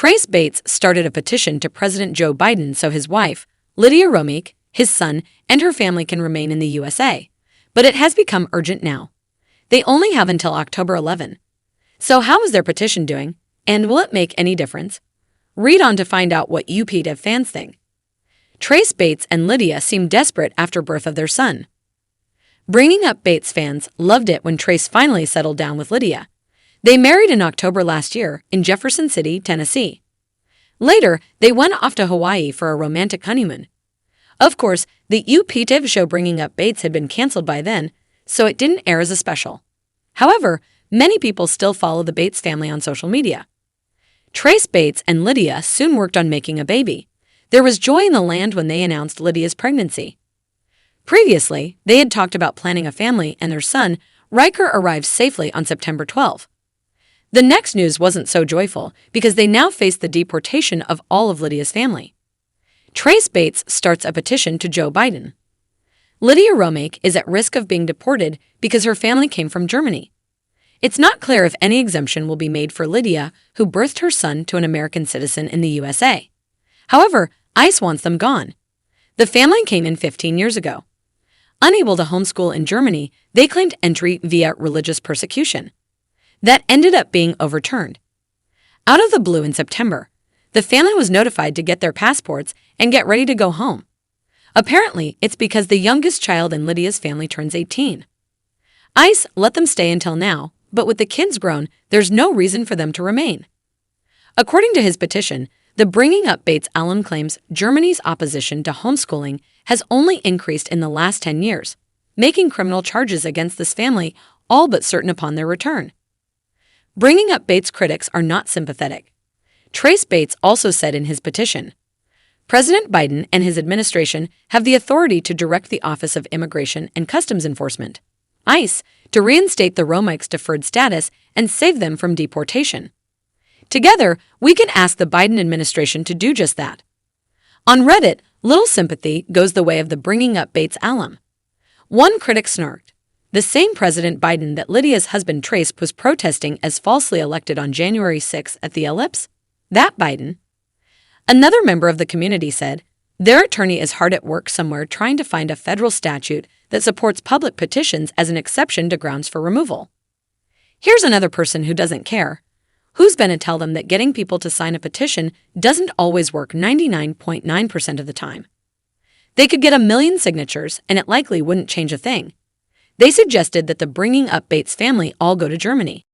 Trace Bates started a petition to President Joe Biden so his wife, Lydia Romick, his son, and her family can remain in the USA. But it has become urgent now. They only have until October 11. So how is their petition doing? And will it make any difference? Read on to find out what you Petition fans think. Trace Bates and Lydia seem desperate after birth of their son. Bringing Up Bates fans loved it when Trace finally settled down with Lydia. They married in October last year in Jefferson City, Tennessee. Later, they went off to Hawaii for a romantic honeymoon. Of course, the Petition show Bringing Up Bates had been canceled by then, so it didn't air as a special. However, many people still follow the Bates family on social media. Trace Bates and Lydia soon worked on making a baby. There was joy in the land when they announced Lydia's pregnancy. Previously, they had talked about planning a family, and their son, Riker, arrived safely on September 12. The next news wasn't so joyful because they now faced the deportation of all of Lydia's family. Trace Bates starts a petition to Joe Biden. Lydia Romick is at risk of being deported because her family came from Germany. It's not clear if any exemption will be made for Lydia, who birthed her son to an American citizen in the USA. However, ICE wants them gone. The family came in 15 years ago. Unable to homeschool in Germany, they claimed entry via religious persecution. That ended up being overturned. Out of the blue in September, the family was notified to get their passports and get ready to go home. Apparently, it's because the youngest child in Lydia's family turns 18. ICE let them stay until now, but with the kids grown, there's no reason for them to remain. According to his petition, the Bringing Up Bates alum claims Germany's opposition to homeschooling has only increased in the last 10 years, making criminal charges against this family all but certain upon their return. Bringing Up Bates critics are not sympathetic. Trace Bates also said in his petition, President Biden and his administration have the authority to direct the Office of Immigration and Customs Enforcement, ICE, to reinstate the Romicks' deferred status and save them from deportation. Together, we can ask the Biden administration to do just that. On Reddit, little sympathy goes the way of the Bringing Up Bates alum. One critic snarked, the same President Biden that Lydia's husband Trace was protesting as falsely elected on January 6 at the ellipse? That Biden? Another member of the community said, their attorney is hard at work somewhere trying to find a federal statute that supports public petitions as an exception to grounds for removal. Here's another person who doesn't care. Who's been to tell them that getting people to sign a petition doesn't always work 99.9% of the time? They could get 1 million signatures and it likely wouldn't change a thing. They suggested that the Bringing Up Bates family all go to Germany.